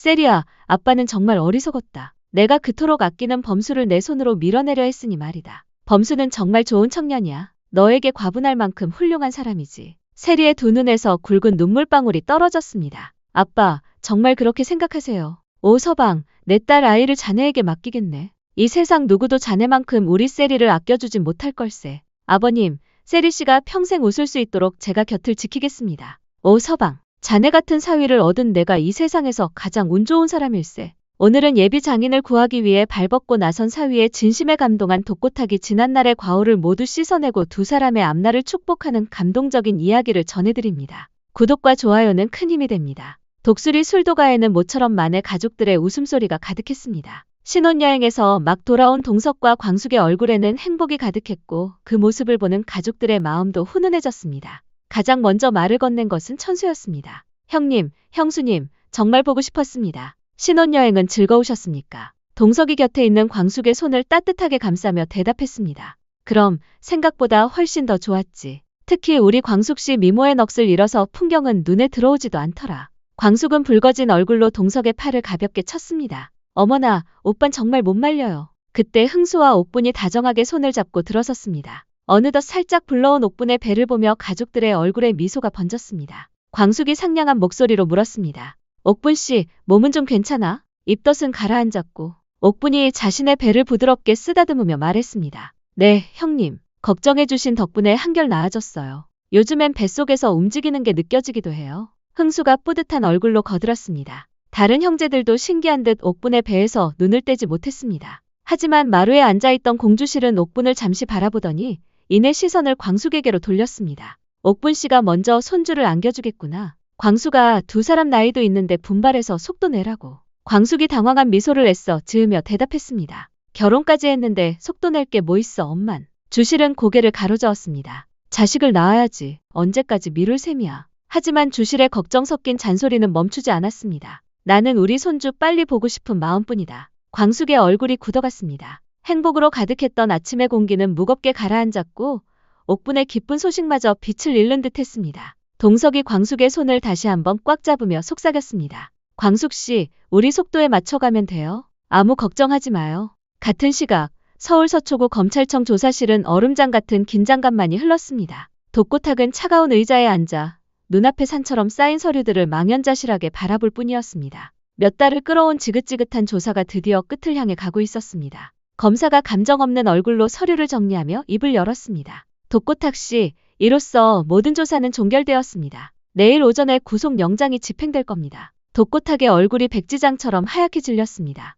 세리야, 아빠는 정말 어리석었다. 내가 그토록 아끼는 범수를 내 손으로 밀어내려 했으니 말이다. 범수는 정말 좋은 청년이야. 너에게 과분할 만큼 훌륭한 사람이지. 세리의 두 눈에서 굵은 눈물방울이 떨어졌습니다. 아빠, 정말 그렇게 생각하세요. 오 서방, 내 딸 아이를 자네에게 맡기겠네. 이 세상 누구도 자네만큼 우리 세리를 아껴주진 못할 걸세. 아버님, 세리 씨가 평생 웃을 수 있도록 제가 곁을 지키겠습니다. 오 서방, 자네 같은 사위를 얻은 내가 이 세상에서 가장 운 좋은 사람일세. 오늘은 예비 장인을 구하기 위해 발벗고 나선 사위의 진심에 감동한 독고탁이 지난날의 과오를 모두 씻어내고 두 사람의 앞날을 축복하는 감동적인 이야기를 전해드립니다. 구독과 좋아요는 큰 힘이 됩니다. 독수리 술도가에는 모처럼 만의 가족들의 웃음소리가 가득했습니다. 신혼여행에서 막 돌아온 동석과 광숙의 얼굴에는 행복이 가득했고 그 모습을 보는 가족들의 마음도 훈훈해졌습니다. 가장 먼저 말을 건넨 것은 천수였습니다. 형님, 형수님, 정말 보고 싶었습니다. 신혼여행은 즐거우셨습니까? 동석이 곁에 있는 광숙의 손을 따뜻하게 감싸며 대답했습니다. 그럼 생각보다 훨씬 더 좋았지. 특히 우리 광숙 씨 미모의 넋을 잃어서 풍경은 눈에 들어오지도 않더라. 광숙은 붉어진 얼굴로 동석의 팔을 가볍게 쳤습니다. 어머나, 오빤 정말 못 말려요. 그때 흥수와 옥분이 다정하게 손을 잡고 들어섰습니다. 어느덧 살짝 불러온 옥분의 배를 보며 가족들의 얼굴에 미소가 번졌습니다. 광숙이 상냥한 목소리로 물었습니다. 옥분 씨, 몸은 좀 괜찮아? 입덧은 가라앉았고 옥분이 자신의 배를 부드럽게 쓰다듬으며 말했습니다. 네, 형님. 걱정해주신 덕분에 한결 나아졌어요. 요즘엔 뱃속에서 움직이는 게 느껴지기도 해요. 흥수가 뿌듯한 얼굴로 거들었습니다. 다른 형제들도 신기한 듯 옥분의 배에서 눈을 떼지 못했습니다. 하지만 마루에 앉아있던 공주실은 옥분을 잠시 바라보더니 이내 시선을 광숙에게로 돌렸습니다. 옥분 씨가 먼저 손주를 안겨주겠구나. 광수가 두 사람 나이도 있는데 분발해서 속도 내라고. 광숙이 당황한 미소를 애써 지으며 대답했습니다. 결혼까지 했는데 속도 낼 게 뭐 있어 엄만. 주실은 고개를 가로저었습니다. 자식을 낳아야지. 언제까지 미룰 셈이야. 하지만 주실의 걱정 섞인 잔소리는 멈추지 않았습니다. 나는 우리 손주 빨리 보고 싶은 마음뿐이다. 광숙의 얼굴이 굳어갔습니다. 행복으로 가득했던 아침의 공기는 무겁게 가라앉았고 옥분의 기쁜 소식마저 빛을 잃는 듯 했습니다. 동석이 광숙의 손을 다시 한번 꽉 잡으며 속삭였습니다. 광숙 씨, 우리 속도에 맞춰가면 돼요. 아무 걱정하지 마요. 같은 시각, 서울 서초구 검찰청 조사실은 얼음장 같은 긴장감만이 흘렀습니다. 독고탁은 차가운 의자에 앉아 눈앞에 산처럼 쌓인 서류들을 망연자실하게 바라볼 뿐이었습니다. 몇 달을 끌어온 지긋지긋한 조사가 드디어 끝을 향해 가고 있었습니다. 검사가 감정 없는 얼굴로 서류를 정리하며 입을 열었습니다. 독고탁 씨, 이로써 모든 조사는 종결되었습니다. 내일 오전에 구속영장이 집행될 겁니다. 독고탁의 얼굴이 백지장처럼 하얗게 질렸습니다.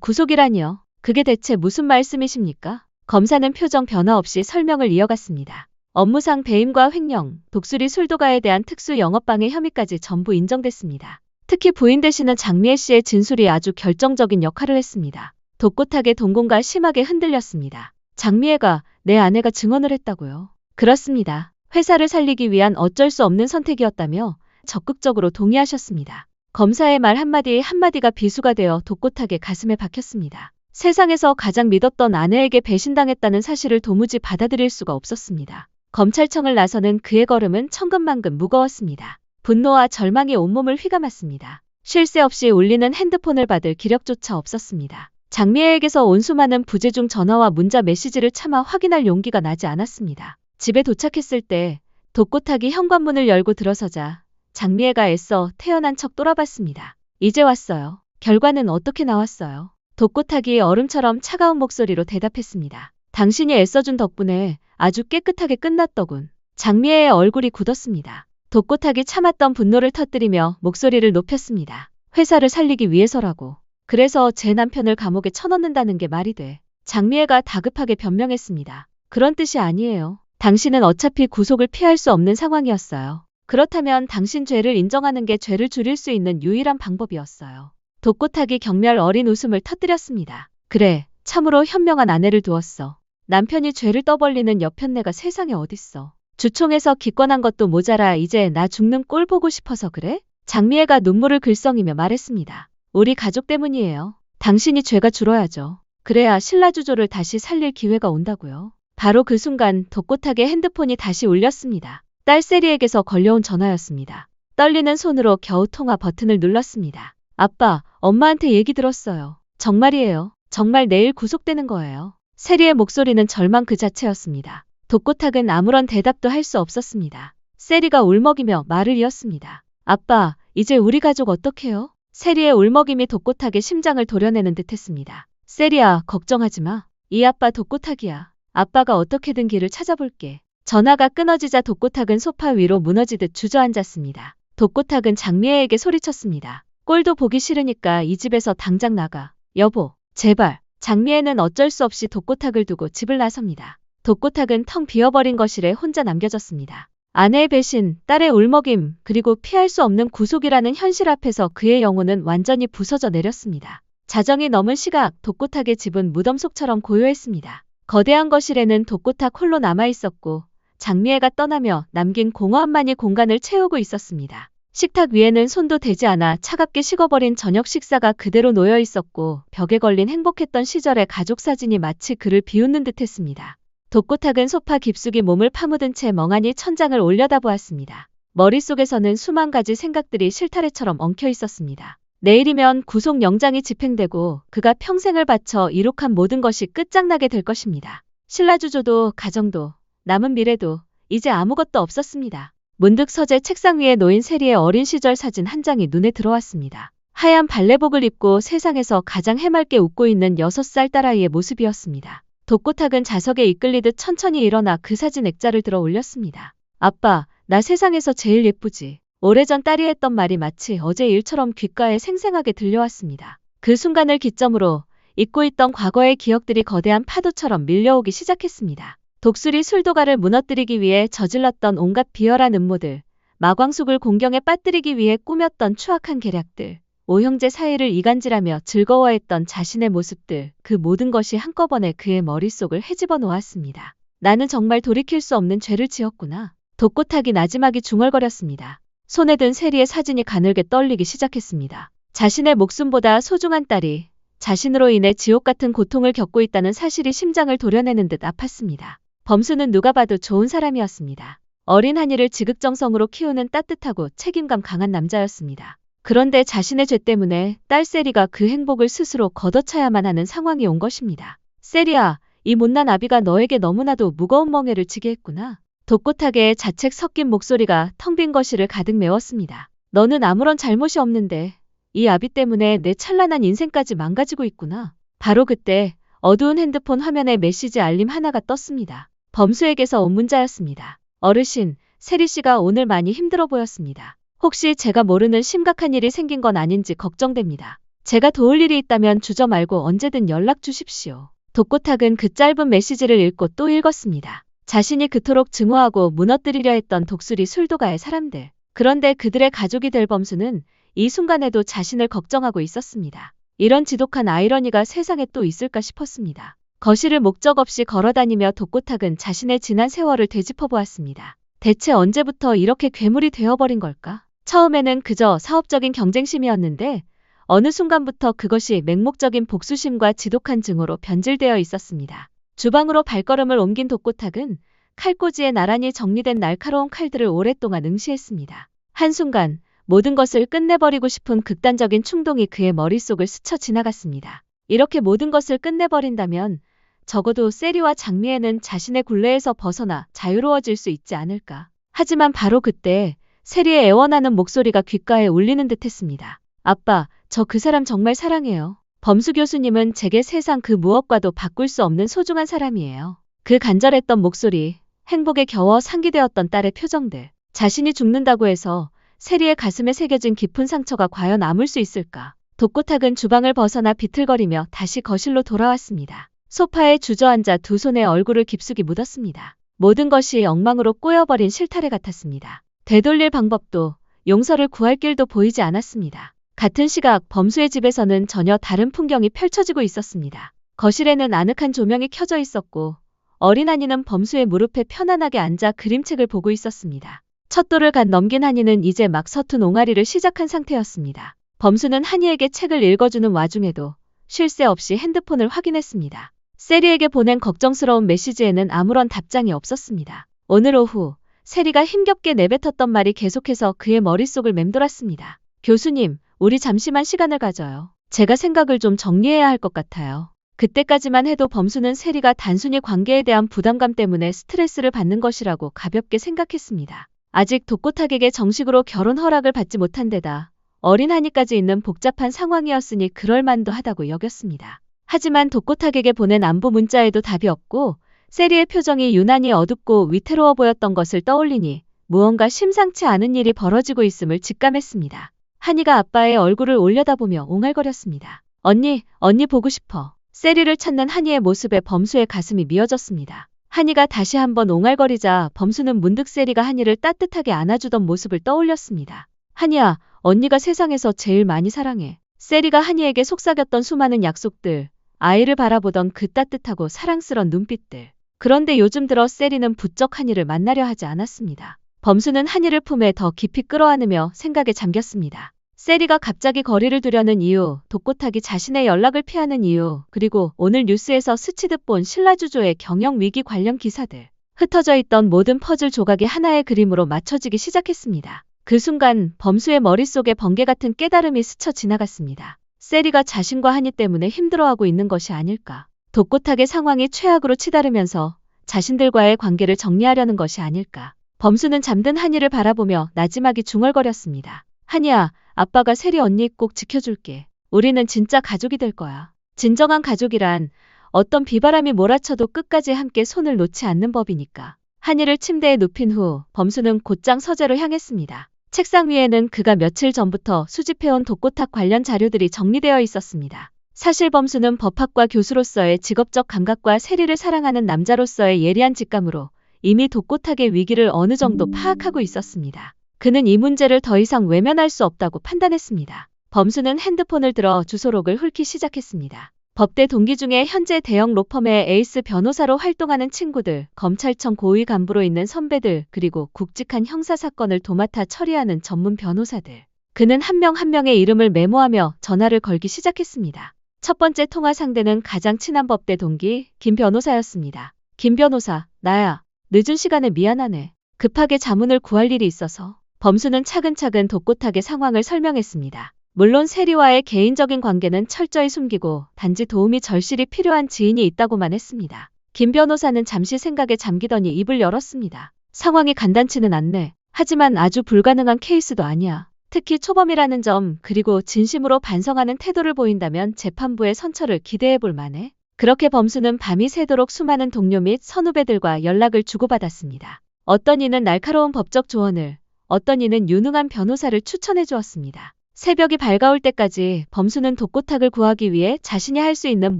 구속이라니요? 그게 대체 무슨 말씀이십니까? 검사는 표정 변화 없이 설명을 이어갔습니다. 업무상 배임과 횡령, 독수리 술도가에 대한 특수 영업방해 혐의까지 전부 인정됐습니다. 특히 부인 되시는 장미애 씨의 진술이 아주 결정적인 역할을 했습니다. 독고탁의 동공과 심하게 흔들렸습니다. 장미애가 내 아내가 증언을 했다고요? 그렇습니다. 회사를 살리기 위한 어쩔 수 없는 선택이었다며 적극적으로 동의하셨습니다. 검사의 말 한마디 한마디가 비수가 되어 독고탁의 가슴에 박혔습니다. 세상에서 가장 믿었던 아내에게 배신당했다는 사실을 도무지 받아들일 수가 없었습니다. 검찰청을 나서는 그의 걸음은 천근만근 무거웠습니다. 분노와 절망이 온몸을 휘감았습니다. 쉴 새 없이 울리는 핸드폰을 받을 기력조차 없었습니다. 장미애에게서 온 수많은 부재중 전화와 문자 메시지를 차마 확인할 용기가 나지 않았습니다. 집에 도착했을 때 독고탁이 현관문을 열고 들어서자 장미애가 애써 태연한 척 돌아봤습니다. 이제 왔어요. 결과는 어떻게 나왔어요? 독고탁이 얼음처럼 차가운 목소리로 대답했습니다. 당신이 애써준 덕분에 아주 깨끗하게 끝났더군. 장미애의 얼굴이 굳었습니다. 독고탁이 참았던 분노를 터뜨리며 목소리를 높였습니다. 회사를 살리기 위해서라고. 그래서 제 남편을 감옥에 쳐넣는다는 게 말이 돼. 장미애가 다급하게 변명했습니다. 그런 뜻이 아니에요. 당신은 어차피 구속을 피할 수 없는 상황이었어요. 그렇다면 당신 죄를 인정하는 게 죄를 줄일 수 있는 유일한 방법이었어요. 독고탁이 경멸 어린 웃음을 터뜨렸습니다. 그래, 참으로 현명한 아내를 두었어. 남편이 죄를 떠벌리는 여편네가 세상에 어딨어. 주총에서 기권한 것도 모자라 이제 나 죽는 꼴 보고 싶어서 그래? 장미애가 눈물을 글썽이며 말했습니다. 우리 가족 때문이에요. 당신이 죄가 줄어야죠. 그래야 신라주조를 다시 살릴 기회가 온다고요. 바로 그 순간 독고탁의 핸드폰이 다시 울렸습니다. 딸 세리에게서 걸려온 전화였습니다. 떨리는 손으로 겨우 통화 버튼을 눌렀습니다. 아빠, 엄마한테 얘기 들었어요. 정말이에요. 정말 내일 구속되는 거예요. 세리의 목소리는 절망 그 자체였습니다. 독고탁은 아무런 대답도 할 수 없었습니다. 세리가 울먹이며 말을 이었습니다. 아빠, 이제 우리 가족 어떡해요? 세리의 울먹임이 독고탁의 심장을 도려내는 듯했습니다. 세리야, 걱정하지 마. 이 아빠 독고탁이야. 아빠가 어떻게든 길을 찾아볼게. 전화가 끊어지자 독고탁은 소파 위로 무너지듯 주저앉았습니다. 독고탁은 장미애에게 소리쳤습니다. 꼴도 보기 싫으니까 이 집에서 당장 나가. 여보, 제발. 장미애는 어쩔 수 없이 독고탁을 두고 집을 나섭니다. 독고탁은 텅 비어버린 거실에 혼자 남겨졌습니다. 아내의 배신, 딸의 울먹임, 그리고 피할 수 없는 구속이라는 현실 앞에서 그의 영혼은 완전히 부서져 내렸습니다. 자정이 넘은 시각, 독고탁의 집은 무덤 속처럼 고요했습니다. 거대한 거실에는 독고탁 홀로 남아있었고 장미애가 떠나며 남긴 공허함만이 공간을 채우고 있었습니다. 식탁 위에는 손도 대지 않아 차갑게 식어버린 저녁 식사가 그대로 놓여 있었고 벽에 걸린 행복했던 시절의 가족 사진이 마치 그를 비웃는 듯했습니다. 독고탁은 소파 깊숙이 몸을 파묻은 채 멍하니 천장을 올려다보았습니다. 머릿속에서는 수만 가지 생각들이 실타래처럼 엉켜 있었습니다. 내일이면 구속영장이 집행되고 그가 평생을 바쳐 이룩한 모든 것이 끝장나게 될 것입니다. 신라주조도 가정도 남은 미래도 이제 아무것도 없었습니다. 문득 서재 책상 위에 놓인 세리의 어린 시절 사진 한 장이 눈에 들어왔습니다. 하얀 발레복을 입고 세상에서 가장 해맑게 웃고 있는 6살 딸아이의 모습이었습니다. 독고탁은 자석에 이끌리듯 천천히 일어나 그 사진 액자를 들어 올렸습니다. 아빠, 나 세상에서 제일 예쁘지? 오래전 딸이 했던 말이 마치 어제 일처럼 귓가에 생생하게 들려왔습니다. 그 순간을 기점으로 잊고 있던 과거의 기억들이 거대한 파도처럼 밀려오기 시작했습니다. 독수리 술도가를 무너뜨리기 위해 저질렀던 온갖 비열한 음모들, 마광숙을 공경에 빠뜨리기 위해 꾸몄던 추악한 계략들, 오형제 사이를 이간질하며 즐거워했던 자신의 모습들, 그 모든 것이 한꺼번에 그의 머릿속을 헤집어 놓았습니다. 나는 정말 돌이킬 수 없는 죄를 지었구나. 독고탁이 나지막이 중얼거렸습니다. 손에 든 세리의 사진이 가늘게 떨리기 시작했습니다. 자신의 목숨보다 소중한 딸이 자신으로 인해 지옥 같은 고통을 겪고 있다는 사실이 심장을 도려내는 듯 아팠습니다. 범수는 누가 봐도 좋은 사람이었습니다. 어린 한이를 지극정성으로 키우는 따뜻하고 책임감 강한 남자였습니다. 그런데 자신의 죄 때문에 딸 세리가 그 행복을 스스로 걷어차야만 하는 상황이 온 것입니다. 세리야, 이 못난 아비가 너에게 너무나도 무거운 멍해를 지게 했구나. 독고탁의 자책 섞인 목소리가 텅 빈 거실을 가득 메웠습니다. 너는 아무런 잘못이 없는데 이 아비 때문에 내 찬란한 인생까지 망가지고 있구나. 바로 그때 어두운 핸드폰 화면에 메시지 알림 하나가 떴습니다. 범수에게서 온 문자였습니다. 어르신, 세리 씨가 오늘 많이 힘들어 보였습니다. 혹시 제가 모르는 심각한 일이 생긴 건 아닌지 걱정됩니다. 제가 도울 일이 있다면 주저 말고 언제든 연락 주십시오. 독고탁은 그 짧은 메시지를 읽고 또 읽었습니다. 자신이 그토록 증오하고 무너뜨리려 했던 독수리 술도가의 사람들. 그런데 그들의 가족이 될 범수는 이 순간에도 자신을 걱정하고 있었습니다. 이런 지독한 아이러니가 세상에 또 있을까 싶었습니다. 거실을 목적 없이 걸어다니며 독고탁은 자신의 지난 세월을 되짚어 보았습니다. 대체 언제부터 이렇게 괴물이 되어버린 걸까? 처음에는 그저 사업적인 경쟁심이었는데 어느 순간부터 그것이 맹목적인 복수심과 지독한 증오로 변질되어 있었습니다. 주방으로 발걸음을 옮긴 독고탁은 칼꽂이에 나란히 정리된 날카로운 칼들을 오랫동안 응시했습니다. 한순간 모든 것을 끝내버리고 싶은 극단적인 충동이 그의 머릿속을 스쳐 지나갔습니다. 이렇게 모든 것을 끝내버린다면 적어도 세리와 장미애는 자신의 굴레에서 벗어나 자유로워질 수 있지 않을까. 하지만 바로 그때 세리의 애원하는 목소리가 귓가에 울리는 듯했습니다. 아빠, 저 그 사람 정말 사랑해요. 범수 교수님은 제게 세상 그 무엇과도 바꿀 수 없는 소중한 사람이에요. 그 간절했던 목소리, 행복에 겨워 상기되었던 딸의 표정들, 자신이 죽는다고 해서 세리의 가슴에 새겨진 깊은 상처가 과연 아물 수 있을까? 독고탁은 주방을 벗어나 비틀거리며 다시 거실로 돌아왔습니다. 소파에 주저앉아 두 손에 얼굴을 깊숙이 묻었습니다. 모든 것이 엉망으로 꼬여버린 실타래 같았습니다. 되돌릴 방법도 용서를 구할 길도 보이지 않았습니다. 같은 시각 범수의 집에서는 전혀 다른 풍경이 펼쳐지고 있었습니다. 거실에는 아늑한 조명이 켜져 있었고 어린 한이는 범수의 무릎에 편안하게 앉아 그림책을 보고 있었습니다. 첫 돌을 갓 넘긴 한이는 이제 막 서툰 옹알이를 시작한 상태였습니다. 범수는 한이에게 책을 읽어주는 와중에도 쉴 새 없이 핸드폰을 확인했습니다. 세리에게 보낸 걱정스러운 메시지에는 아무런 답장이 없었습니다. 오늘 오후 세리가 힘겹게 내뱉었던 말이 계속해서 그의 머릿속을 맴돌았습니다. 교수님, 우리 잠시만 시간을 가져요. 제가 생각을 좀 정리해야 할 것 같아요. 그때까지만 해도 범수는 세리가 단순히 관계에 대한 부담감 때문에 스트레스를 받는 것이라고 가볍게 생각했습니다. 아직 독고탁에게 정식으로 결혼 허락을 받지 못한 데다 어린 한이까지 있는 복잡한 상황이었으니 그럴 만도 하다고 여겼습니다. 하지만 독고탁에게 보낸 안부 문자에도 답이 없고 세리의 표정이 유난히 어둡고 위태로워 보였던 것을 떠올리니 무언가 심상치 않은 일이 벌어지고 있음을 직감했습니다. 한이가 아빠의 얼굴을 올려다보며 옹알거렸습니다. 언니 보고 싶어. 세리를 찾는 한이의 모습에 범수의 가슴이 미어졌습니다. 한이가 다시 한번 옹알거리자 범수는 문득 세리가 한이를 따뜻하게 안아주던 모습을 떠올렸습니다. 한이야, 언니가 세상에서 제일 많이 사랑해. 세리가 한이에게 속삭였던 수많은 약속들, 아이를 바라보던 그 따뜻하고 사랑스런 눈빛들. 그런데 요즘 들어 세리는 부쩍 한이를 만나려 하지 않았습니다. 범수는 한이를 품에 더 깊이 끌어안으며 생각에 잠겼습니다. 세리가 갑자기 거리를 두려는 이유, 독고탁이 자신의 연락을 피하는 이유, 그리고 오늘 뉴스에서 스치듯 본 신라주조의 경영위기 관련 기사들. 흩어져 있던 모든 퍼즐 조각이 하나의 그림으로 맞춰지기 시작했습니다. 그 순간 범수의 머릿속에 번개 같은 깨달음이 스쳐 지나갔습니다. 세리가 자신과 한이 때문에 힘들어하고 있는 것이 아닐까. 독고탁의 상황이 최악으로 치달으면서 자신들과의 관계를 정리하려는 것이 아닐까. 범수는 잠든 한이를 바라보며 나지막이 중얼거렸습니다. 한이야, 아빠가 세리 언니 꼭 지켜줄게. 우리는 진짜 가족이 될 거야. 진정한 가족이란 어떤 비바람이 몰아쳐도 끝까지 함께 손을 놓지 않는 법이니까. 한이를 침대에 눕힌 후 범수는 곧장 서재로 향했습니다. 책상 위에는 그가 며칠 전부터 수집해온 독고탁 관련 자료들이 정리되어 있었습니다. 사실 범수는 법학과 교수로서의 직업적 감각과 세리를 사랑하는 남자로서의 예리한 직감으로 이미 독고탁의 위기를 어느 정도 파악하고 있었습니다. 그는 이 문제를 더 이상 외면할 수 없다고 판단했습니다. 범수는 핸드폰을 들어 주소록을 훑기 시작했습니다. 법대 동기 중에 현재 대형 로펌의 에이스 변호사로 활동하는 친구들, 검찰청 고위 간부로 있는 선배들, 그리고 굵직한 형사사건을 도맡아 처리하는 전문 변호사들. 그는 한 명 한 명의 이름을 메모하며 전화를 걸기 시작했습니다. 첫 번째 통화 상대는 가장 친한 법대 동기 김 변호사였습니다. 김 변호사, 나야. 늦은 시간에 미안하네. 급하게 자문을 구할 일이 있어서. 범수는 차근차근 독고탁의 상황을 설명했습니다. 물론 세리와의 개인적인 관계는 철저히 숨기고 단지 도움이 절실히 필요한 지인이 있다고만 했습니다. 김 변호사는 잠시 생각에 잠기더니 입을 열었습니다. 상황이 간단치는 않네. 하지만 아주 불가능한 케이스도 아니야. 특히 초범이라는 점, 그리고 진심으로 반성하는 태도를 보인다면 재판부의 선처를 기대해 볼 만해. 그렇게 범수는 밤이 새도록 수많은 동료 및 선후배들과 연락을 주고받았습니다. 어떤 이는 날카로운 법적 조언을, 어떤 이는 유능한 변호사를 추천해 주었습니다. 새벽이 밝아올 때까지 범수는 독고탁을 구하기 위해 자신이 할 수 있는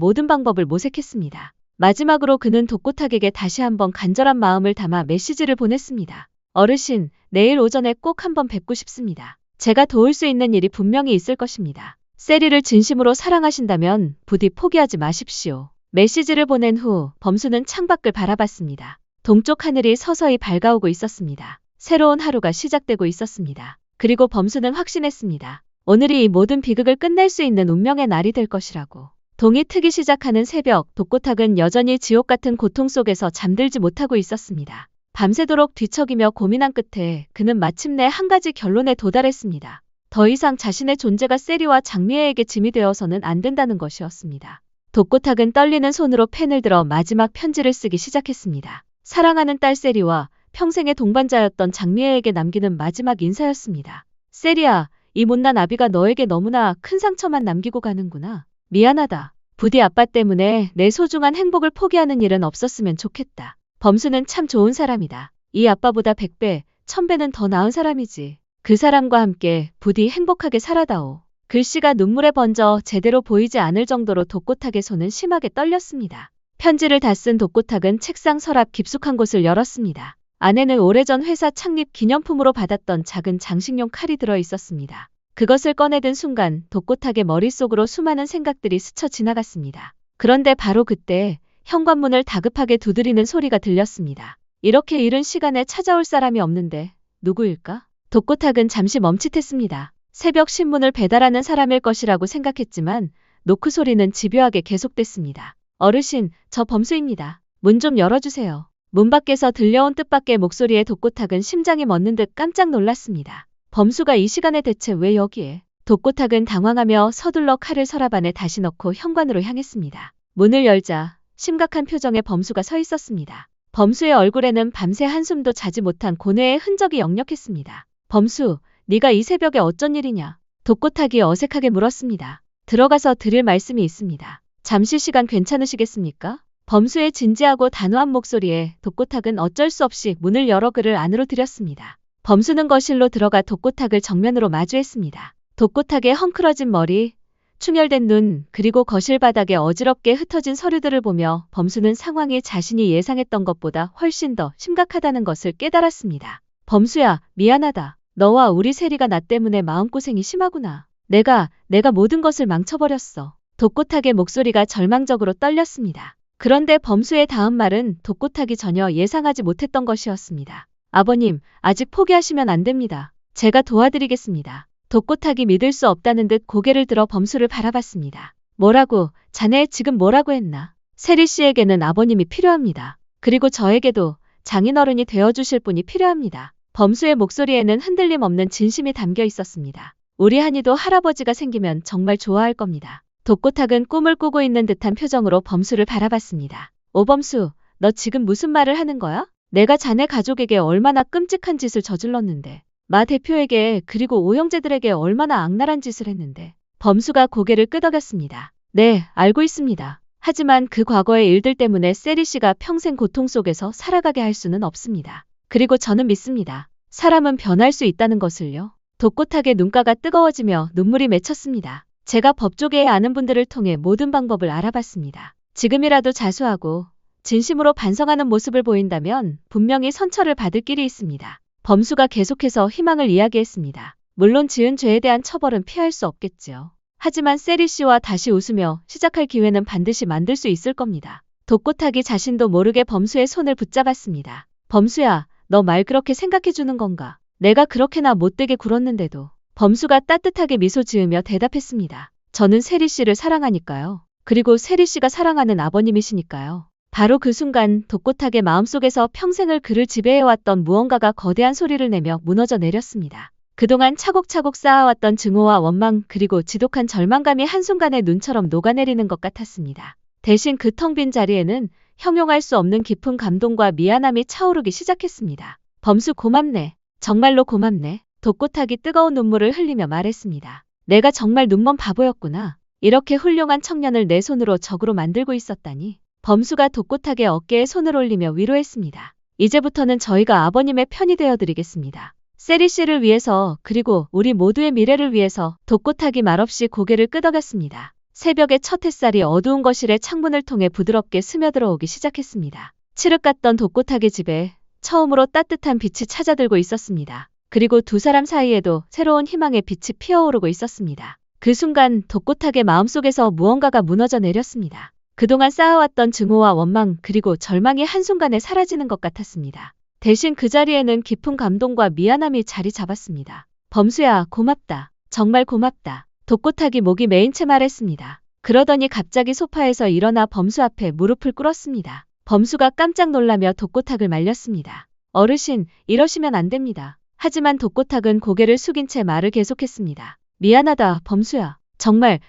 모든 방법을 모색했습니다. 마지막으로 그는 독고탁에게 다시 한번 간절한 마음을 담아 메시지를 보냈습니다. 어르신, 내일 오전에 꼭 한번 뵙고 싶습니다. 제가 도울 수 있는 일이 분명히 있을 것입니다. 세리를 진심으로 사랑하신다면 부디 포기하지 마십시오. 메시지를 보낸 후 범수는 창밖을 바라봤습니다. 동쪽 하늘이 서서히 밝아오고 있었습니다. 새로운 하루가 시작되고 있었습니다. 그리고 범수는 확신했습니다. 오늘이 이 모든 비극을 끝낼 수 있는 운명의 날이 될 것이라고. 동이 트기 시작하는 새벽, 독고탁은 여전히 지옥 같은 고통 속에서 잠들지 못하고 있었습니다. 밤새도록 뒤척이며 고민한 끝에 그는 마침내 한 가지 결론에 도달했습니다. 더 이상 자신의 존재가 세리와 장미애에게 짐이 되어서는 안 된다는 것이었습니다. 독고탁은 떨리는 손으로 펜을 들어 마지막 편지를 쓰기 시작했습니다. 사랑하는 딸 세리와 평생의 동반자였던 장미애에게 남기는 마지막 인사였습니다. 세리야, 이 못난 아비가 너에게 너무나 큰 상처만 남기고 가는구나. 미안하다. 부디 아빠 때문에 내 소중한 행복을 포기하는 일은 없었으면 좋겠다. 범수는 참 좋은 사람이다. 이 아빠보다 100배, 1000배는 더 나은 사람이지. 그 사람과 함께 부디 행복하게 살아다오. 글씨가 눈물에 번져 제대로 보이지 않을 정도로 독고탁의 손은 심하게 떨렸습니다. 편지를 다 쓴 독고탁은 책상 서랍 깊숙한 곳을 열었습니다. 안에는 오래전 회사 창립 기념품으로 받았던 작은 장식용 칼이 들어 있었습니다. 그것을 꺼내든 순간 독고탁의 머릿속으로 수많은 생각들이 스쳐 지나갔습니다. 그런데 바로 그때 현관문을 다급하게 두드리는 소리가 들렸습니다. 이렇게 이른 시간에 찾아올 사람이 없는데 누구일까? 독고탁은 잠시 멈칫했습니다. 새벽 신문을 배달하는 사람일 것이라고 생각했지만 노크 소리는 집요하게 계속됐습니다. 어르신, 저 범수입니다. 문 좀 열어주세요. 문 밖에서 들려온 뜻밖의 목소리에 독고탁은 심장이 멎는 듯 깜짝 놀랐습니다. 범수가 이 시간에 대체 왜 여기에? 독고탁은 당황하며 서둘러 칼을 서랍 안에 다시 넣고 현관으로 향했습니다. 문을 열자 심각한 표정의 범수가 서 있었습니다. 범수의 얼굴에는 밤새 한숨도 자지 못한 고뇌의 흔적이 역력했습니다. 범수, 네가 이 새벽에 어쩐 일이냐? 독고탁이 어색하게 물었습니다. 들어가서 드릴 말씀이 있습니다. 잠시 시간 괜찮으시겠습니까? 범수의 진지하고 단호한 목소리에 독고탁은 어쩔 수 없이 문을 열어 그를 안으로 들였습니다. 범수는 거실로 들어가 독고탁을 정면으로 마주했습니다. 독고탁의 헝클어진 머리, 충혈된 눈, 그리고 거실 바닥에 어지럽게 흩어진 서류들을 보며 범수는 상황이 자신이 예상했던 것보다 훨씬 더 심각하다는 것을 깨달았습니다. 범수야, 미안하다. 너와 우리 세리가 나 때문에 마음고생이 심하구나. 내가 모든 것을 망쳐버렸어. 독고탁의 목소리가 절망적으로 떨렸습니다. 그런데 범수의 다음 말은 독고탁이 전혀 예상하지 못했던 것이었습니다. 아버님, 아직 포기하시면 안 됩니다. 제가 도와드리겠습니다. 독고탁이 믿을 수 없다는 듯 고개를 들어 범수를 바라봤습니다. 뭐라고? 자네 지금 뭐라고 했나? 세리 씨에게는 아버님이 필요합니다. 그리고 저에게도 장인어른이 되어주실 분이 필요합니다. 범수의 목소리에는 흔들림 없는 진심이 담겨 있었습니다. 우리 한이도 할아버지가 생기면 정말 좋아할 겁니다. 독고탁은 꿈을 꾸고 있는 듯한 표정으로 범수를 바라봤습니다. 오범수, 너 지금 무슨 말을 하는 거야? 내가 자네 가족에게 얼마나 끔찍한 짓을 저질렀는데, 마 대표에게 그리고 오형제들에게 얼마나 악랄한 짓을 했는데. 범수가 고개를 끄덕였습니다. 네, 알고 있습니다. 하지만 그 과거의 일들 때문에 세리 씨가 평생 고통 속에서 살아가게 할 수는 없습니다. 그리고 저는 믿습니다. 사람은 변할 수 있다는 것을요. 독고탁의 눈가가 뜨거워지며 눈물이 맺혔습니다. 제가 법조계에 아는 분들을 통해 모든 방법을 알아봤습니다. 지금이라도 자수하고 진심으로 반성하는 모습을 보인다면 분명히 선처를 받을 길이 있습니다. 범수가 계속해서 희망을 이야기했습니다. 물론 지은 죄에 대한 처벌은 피할 수 없겠지요. 하지만 세리 씨와 다시 웃으며 시작할 기회는 반드시 만들 수 있을 겁니다. 독고탁이 자신도 모르게 범수의 손을 붙잡았습니다. 범수야, 너 말 그렇게 생각해주는 건가? 내가 그렇게나 못되게 굴었는데도. 범수가 따뜻하게 미소 지으며 대답했습니다. 저는 세리 씨를 사랑하니까요. 그리고 세리 씨가 사랑하는 아버님이시니까요. 바로 그 순간 독고탁의 마음속에서 평생을 그를 지배해왔던 무언가가 거대한 소리를 내며 무너져 내렸습니다. 그동안 차곡차곡 쌓아왔던 증오와 원망 그리고 지독한 절망감이 한순간에 눈처럼 녹아내리는 것 같았습니다. 대신 그 텅 빈 자리에는 형용할 수 없는 깊은 감동과 미안함이 차오르기 시작했습니다. 범수 고맙네. 정말로 고맙네. 독고탁이 뜨거운 눈물을 흘리며 말했습니다. 내가 정말 눈먼 바보였구나. 이렇게 훌륭한 청년을 내 손으로 적으로 만들고 있었다니. 범수가 독고탁의 어깨에 손을 올리며 위로했습니다. 이제부터는 저희가 아버님의 편이 되어드리겠습니다. 세리 씨를 위해서 그리고 우리 모두의 미래를 위해서. 독고탁이 말없이 고개를 끄덕였습니다. 새벽의 첫 햇살이 어두운 거실의 창문을 통해 부드럽게 스며들어오기 시작했습니다. 칠흑 같던 독고탁의 집에 처음으로 따뜻한 빛이 찾아들고 있었습니다. 그리고 두 사람 사이에도 새로운 희망의 빛이 피어오르고 있었습니다. 그 순간 독고탁의 마음속에서 무언가가 무너져 내렸습니다. 그동안 쌓아왔던 증오와 원망 그리고 절망이 한순간에 사라지는 것 같았습니다. 대신 그 자리에는 깊은 감동과 미안함이 자리 잡았습니다. 범수야, 고맙다. 정말 고맙다. 독고탁이 목이 메인 채 말했습니다. 그러더니 갑자기 소파에서 일어나 범수 앞에 무릎을 꿇었습니다. 범수가 깜짝 놀라며 독고탁을 말렸습니다. 어르신, 이러시면 안 됩니다. 하지만 독고탁은 고개를 숙인 채 말을 계속했습니다. 미안하다, 범수야. 정말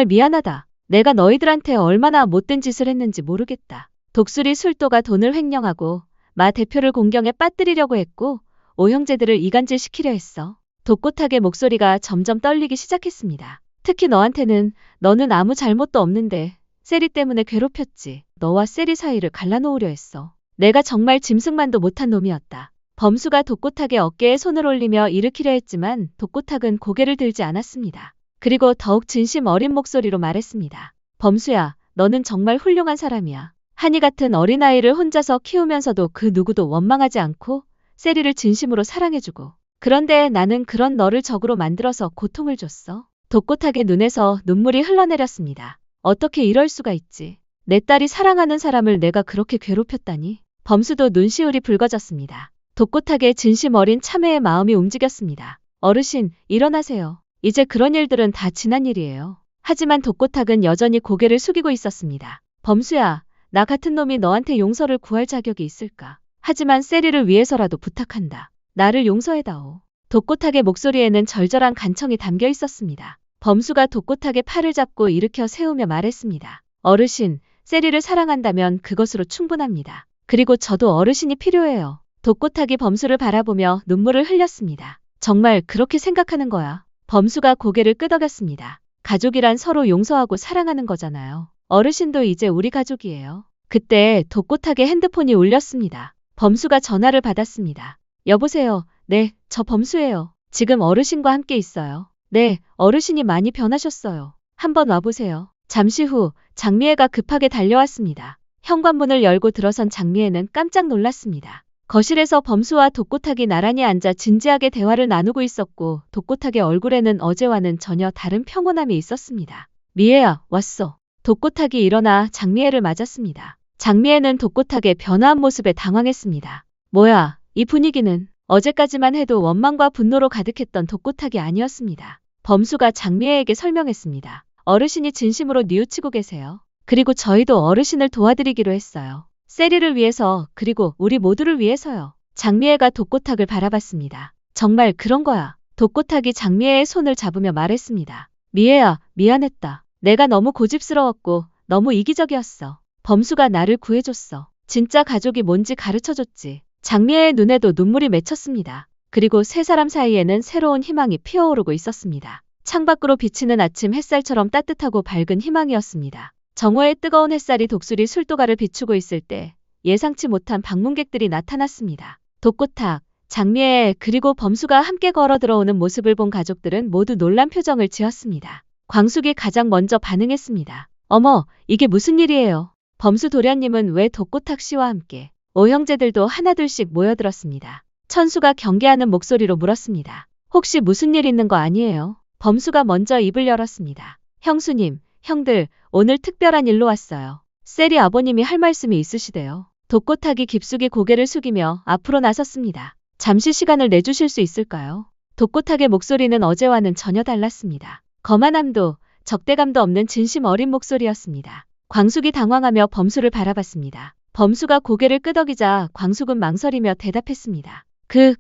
미안하다. 내가 너희들한테 얼마나 못된 짓을 했는지 모르겠다. 독수리 술도가 돈을 횡령하고 마 대표를 공경에 빠뜨리려고 했고 오형제들을 이간질시키려 했어. 독고탁의 목소리가 점점 떨리기 시작했습니다. 특히 너는 아무 잘못도 없는데 세리 때문에 괴롭혔지. 너와 세리 사이를 갈라놓으려 했어. 내가 정말 짐승만도 못한 놈이었다. 범수가 독고탁의 어깨에 손을 올리며 일으키려 했지만 독고탁은 고개를 들지 않았습니다. 그리고 더욱 진심 어린 목소리로 말했습니다. 범수야, 너는 정말 훌륭한 사람이야. 한이 같은 어린아이를 혼자서 키우면서도 그 누구도 원망하지 않고 세리를 진심으로 사랑해주고. 그런데 나는 그런 너를 적으로 만들어서 고통을 줬어. 독고탁의 눈에서 눈물이 흘러내렸습니다. 어떻게 이럴 수가 있지? 내 딸이 사랑하는 사람을 내가 그렇게 괴롭혔다니. 범수도 눈시울이 붉어졌습니다. 독고탁의 진심 어린 참회의 마음이 움직였습니다. 어르신, 일어나세요. 이제 그런 일들은 다 지난 일이에요. 하지만 독고탁은 여전히 고개를 숙이고 있었습니다. 범수야, 나 같은 놈이 너한테 용서를 구할 자격이 있을까? 하지만 세리를 위해서라도 부탁한다. 나를 용서해다오. 독고탁의 목소리에는 절절한 간청이 담겨 있었습니다. 범수가 독고탁의 팔을 잡고 일으켜 세우며 말했습니다. 어르신, 세리를 사랑한다면 그것으로 충분합니다. 그리고 저도 어르신이 필요해요. 독고탁이 범수를 바라보며 눈물을 흘렸습니다. 정말 그렇게 생각하는 거야. 범수가 고개를 끄덕였습니다. 가족이란 서로 용서하고 사랑하는 거잖아요. 어르신도 이제 우리 가족이에요. 그때 독고탁의 핸드폰이 울렸습니다. 범수가 전화를 받았습니다. 여보세요. 네, 저 범수예요. 지금 어르신과 함께 있어요. 네, 어르신이 많이 변하셨어요. 한번 와보세요. 잠시 후 장미애가 급하게 달려왔습니다. 현관문을 열고 들어선 장미애는 깜짝 놀랐습니다. 거실에서 범수와 독고탁이 나란히 앉아 진지하게 대화를 나누고 있었고 독고탁의 얼굴에는 어제와는 전혀 다른 평온함이 있었습니다. 미애야, 왔어. 독고탁이 일어나 장미애를 맞았습니다. 장미애는 독고탁의 변화한 모습에 당황했습니다. 뭐야, 이 분위기는. 어제까지만 해도 원망과 분노로 가득했던 독고탁이 아니었습니다. 범수가 장미애에게 설명했습니다. 어르신이 진심으로 뉘우치고 계세요. 그리고 저희도 어르신을 도와드리기로 했어요. 세리를 위해서, 그리고 우리 모두를 위해서요. 장미애가 독고탁을 바라봤습니다. 정말 그런 거야. 독고탁이 장미애의 손을 잡으며 말했습니다. 미애야, 미안했다. 내가 너무 고집스러웠고 너무 이기적이었어. 범수가 나를 구해줬어. 진짜 가족이 뭔지 가르쳐줬지. 장미애의 눈에도 눈물이 맺혔습니다. 그리고 세 사람 사이에는 새로운 희망이 피어오르고 있었습니다. 창밖으로 비치는 아침 햇살처럼 따뜻하고 밝은 희망이었습니다. 정오의 뜨거운 햇살이 독수리 술도가를 비추고 있을 때 예상치 못한 방문객들이 나타났습니다. 독고탁, 장미애 그리고 범수가 함께 걸어 들어오는 모습을 본 가족들은 모두 놀란 표정을 지었습니다. 광숙이 가장 먼저 반응했습니다. 어머, 이게 무슨 일이에요? 범수 도련님은 왜 독고탁 씨와 함께? 오형제들도 하나둘씩 모여들었습니다. 천수가 경계하는 목소리로 물었습니다. 혹시 무슨 일 있는 거 아니에요? 범수가 먼저 입을 열었습니다. 형수님, 형들, 오늘 특별한 일로 왔어요. 세리 아버님이 할 말씀이 있으시대요. 독고탁이 깊숙이 고개를 숙이며 앞으로 나섰습니다. 잠시 시간을 내주실 수 있을까요? 독고탁의 목소리는 어제와는 전혀 달랐습니다. 거만함도 적대감도 없는 진심 어린 목소리였습니다. 광숙이 당황하며 범수를 바라봤습니다. 범수가 고개를 끄덕이자 광숙은 망설이며 대답했습니다.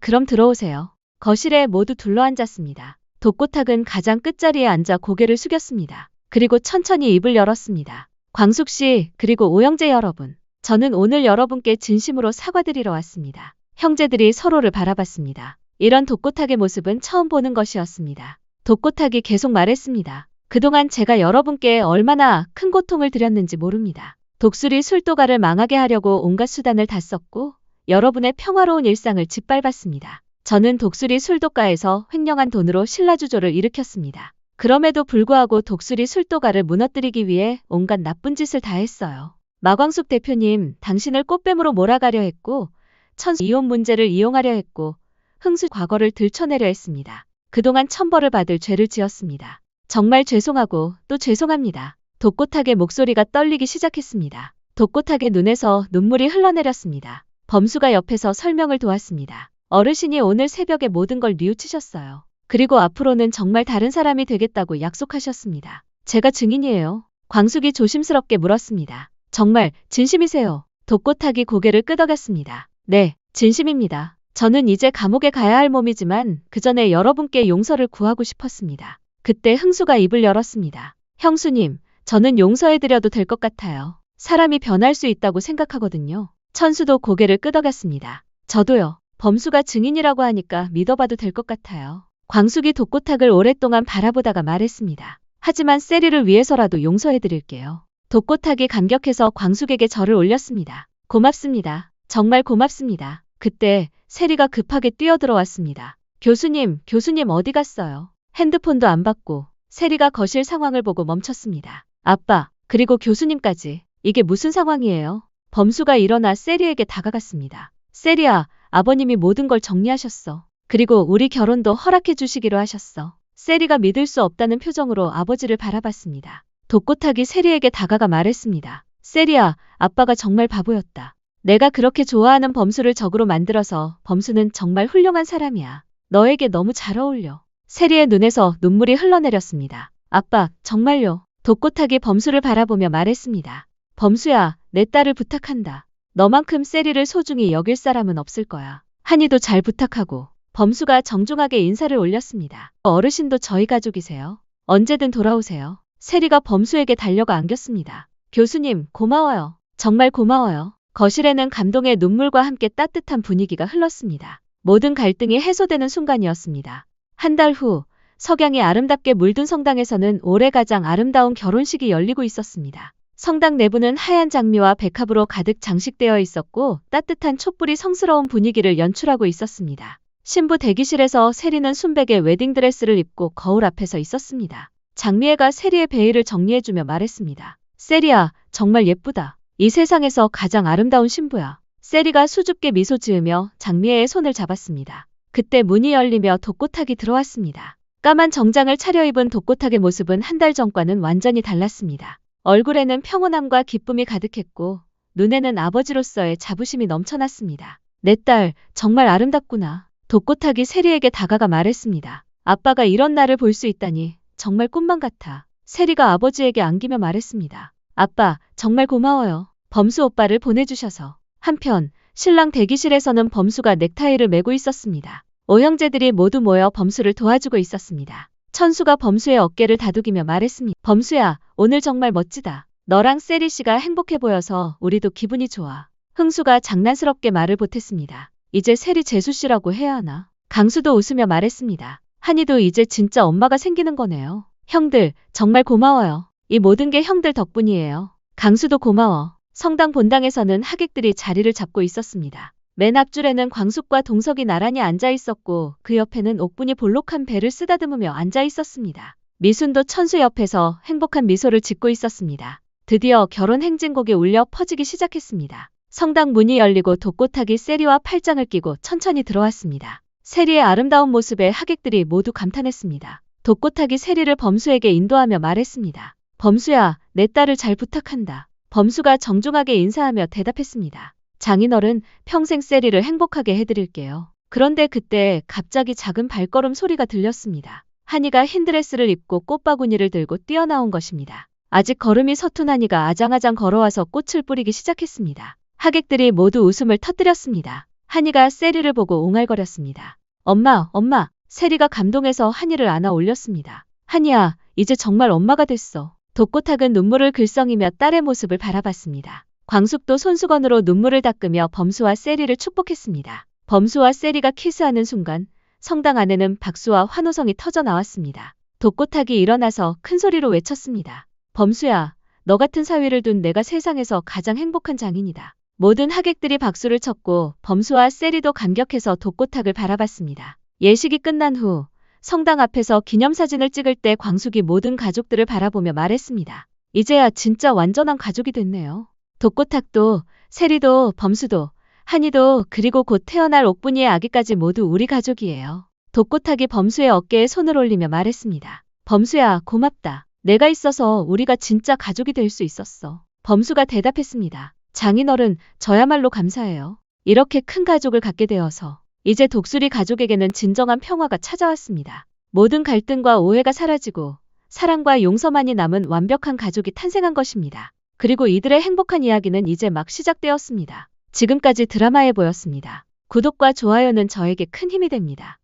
그럼 들어오세요. 거실에 모두 둘러앉았습니다. 독고탁은 가장 끝자리에 앉아 고개를 숙였습니다. 그리고 천천히 입을 열었습니다. 광숙 씨, 그리고 오형제 여러분. 저는 오늘 여러분께 진심으로 사과드리러 왔습니다. 형제들이 서로를 바라봤습니다. 이런 독고탁의 모습은 처음 보는 것이었습니다. 독고탁이 계속 말했습니다. 그동안 제가 여러분께 얼마나 큰 고통을 드렸는지 모릅니다. 독수리 술도가를 망하게 하려고 온갖 수단을 다 썼고 여러분의 평화로운 일상을 짓밟았습니다. 저는 독수리 술도가에서 횡령한 돈으로 신라주조를 일으켰습니다. 그럼에도 불구하고 독수리 술도가를 무너뜨리기 위해 온갖 나쁜 짓을 다 했어요. 마광숙 대표님, 당신을 꽃뱀으로 몰아가려 했고 천수 이혼 문제를 이용하려 했고 흥수 과거를 들춰내려 했습니다. 그동안 천벌을 받을 죄를 지었습니다. 정말 죄송하고 또 죄송합니다. 독고탁의 목소리가 떨리기 시작했습니다. 독고탁의 눈에서 눈물이 흘러내렸습니다. 범수가 옆에서 설명을 도왔습니다. 어르신이 오늘 새벽에 모든 걸 뉘우치셨어요. 그리고 앞으로는 정말 다른 사람이 되겠다고 약속하셨습니다. 제가 증인이에요. 광숙이 조심스럽게 물었습니다. 정말 진심이세요? 독고탁이 고개를 끄덕였습니다. 네, 진심입니다. 저는 이제 감옥에 가야 할 몸이지만 그 전에 여러분께 용서를 구하고 싶었습니다. 그때 흥수가 입을 열었습니다. 형수님, 저는 용서해드려도 될 것 같아요. 사람이 변할 수 있다고 생각하거든요. 천수도 고개를 끄덕였습니다. 저도요. 범수가 증인이라고 하니까 믿어봐도 될 것 같아요. 광숙이 독고탁을 오랫동안 바라보다가 말했습니다. 하지만 세리를 위해서라도 용서해드릴게요. 독고탁이 감격해서 광숙에게 절을 올렸습니다. 고맙습니다. 정말 고맙습니다. 그때 세리가 급하게 뛰어들어왔습니다. 교수님 어디 갔어요? 핸드폰도 안 받고. 세리가 거실 상황을 보고 멈췄습니다. 아빠, 그리고 교수님까지. 이게 무슨 상황이에요? 범수가 일어나 세리에게 다가갔습니다. 세리야, 아버님이 모든 걸 정리하셨어. 그리고 우리 결혼도 허락해 주시기로 하셨어. 세리가 믿을 수 없다는 표정으로 아버지를 바라봤습니다. 독고탁이 세리에게 다가가 말했습니다. 세리야, 아빠가 정말 바보였다. 내가 그렇게 좋아하는 범수를 적으로 만들어서 범수는 정말 훌륭한 사람이야. 너에게 너무 잘 어울려. 세리의 눈에서 눈물이 흘러내렸습니다. 아빠, 정말요. 독고탁이 범수를 바라보며 말했습니다. 범수야, 내 딸을 부탁한다. 너만큼 세리를 소중히 여길 사람은 없을 거야. 한이도 잘 부탁하고. 범수가 정중하게 인사를 올렸습니다. 어르신도 저희 가족이세요. 언제든 돌아오세요. 세리가 범수에게 달려가 안겼습니다. 교수님, 고마워요. 정말 고마워요. 거실에는 감동의 눈물과 함께 따뜻한 분위기가 흘렀습니다. 모든 갈등이 해소되는 순간이었습니다. 한 달 후, 석양이 아름답게 물든 성당에서는 올해 가장 아름다운 결혼식이 열리고 있었습니다. 성당 내부는 하얀 장미와 백합으로 가득 장식되어 있었고 따뜻한 촛불이 성스러운 분위기를 연출하고 있었습니다. 신부 대기실에서 세리는 순백의 웨딩드레스를 입고 거울 앞에 서 있었습니다. 장미애가 세리의 베일을 정리해주며 말했습니다. 세리야, 정말 예쁘다. 이 세상에서 가장 아름다운 신부야. 세리가 수줍게 미소 지으며 장미애의 손을 잡았습니다. 그때 문이 열리며 독고탁이 들어왔습니다. 까만 정장을 차려입은 독고탁의 모습은 한 달 전과는 완전히 달랐습니다. 얼굴에는 평온함과 기쁨이 가득했고 눈에는 아버지로서의 자부심이 넘쳐났습니다. 내 딸, 정말 아름답구나. 독고탁이 세리에게 다가가 말했습니다. 아빠가 이런 나를 볼 수 있다니 정말 꿈만 같아. 세리가 아버지에게 안기며 말했습니다. 아빠, 정말 고마워요. 범수 오빠를 보내주셔서. 한편 신랑 대기실에서는 범수가 넥타이를 매고 있었습니다. 오형제들이 모두 모여 범수를 도와주고 있었습니다. 천수가 범수의 어깨를 다독이며 말했습니다. 범수야, 오늘 정말 멋지다. 너랑 세리 씨가 행복해 보여서 우리도 기분이 좋아. 흥수가 장난스럽게 말을 보탰습니다. 이제 세리 재수 씨라고 해야 하나? 강수도 웃으며 말했습니다. 한이도 이제 진짜 엄마가 생기는 거네요. 형들, 정말 고마워요. 이 모든 게 형들 덕분이에요. 강수도 고마워. 성당 본당에서는 하객들이 자리를 잡고 있었습니다. 맨 앞줄에는 광숙과 동석이 나란히 앉아 있었고 그 옆에는 옥분이 볼록한 배를 쓰다듬으며 앉아 있었습니다. 미순도 천수 옆에서 행복한 미소를 짓고 있었습니다. 드디어 결혼 행진곡이 울려 퍼지기 시작했습니다. 성당 문이 열리고 독고탁이 세리와 팔짱을 끼고 천천히 들어왔습니다. 세리의 아름다운 모습에 하객들이 모두 감탄했습니다. 독고탁이 세리를 범수에게 인도하며 말했습니다. 범수야, 내 딸을 잘 부탁한다. 범수가 정중하게 인사하며 대답했습니다. 장인어른, 평생 세리를 행복하게 해드릴게요. 그런데 그때 갑자기 작은 발걸음 소리가 들렸습니다. 한이가 흰 드레스를 입고 꽃바구니를 들고 뛰어나온 것입니다. 아직 걸음이 서툰 한이가 아장아장 걸어와서 꽃을 뿌리기 시작했습니다. 하객들이 모두 웃음을 터뜨렸습니다. 한이가 세리를 보고 옹알거렸습니다. 엄마, 엄마! 세리가 감동해서 한이를 안아 올렸습니다. 한이야, 이제 정말 엄마가 됐어. 독고탁은 눈물을 글썽이며 딸의 모습을 바라봤습니다. 광숙도 손수건으로 눈물을 닦으며 범수와 세리를 축복했습니다. 범수와 세리가 키스하는 순간 성당 안에는 박수와 환호성이 터져 나왔습니다. 독고탁이 일어나서 큰 소리로 외쳤습니다. 범수야, 너 같은 사위를 둔 내가 세상에서 가장 행복한 장인이다. 모든 하객들이 박수를 쳤고 범수와 세리도 감격해서 독고탁을 바라봤습니다. 예식이 끝난 후 성당 앞에서 기념사진을 찍을 때 광숙이 모든 가족들을 바라보며 말했습니다. 이제야 진짜 완전한 가족이 됐네요. 독고탁도, 세리도, 범수도, 한이도 그리고 곧 태어날 옥분이의 아기까지 모두 우리 가족이에요. 독고탁이 범수의 어깨에 손을 올리며 말했습니다. 범수야, 고맙다. 내가 있어서 우리가 진짜 가족이 될 수 있었어. 범수가 대답했습니다. 장인어른, 저야말로 감사해요. 이렇게 큰 가족을 갖게 되어서. 이제 독수리 가족에게는 진정한 평화가 찾아왔습니다. 모든 갈등과 오해가 사라지고 사랑과 용서만이 남은 완벽한 가족이 탄생한 것입니다. 그리고 이들의 행복한 이야기는 이제 막 시작되었습니다. 지금까지 드라마에 보였습니다. 구독과 좋아요는 저에게 큰 힘이 됩니다.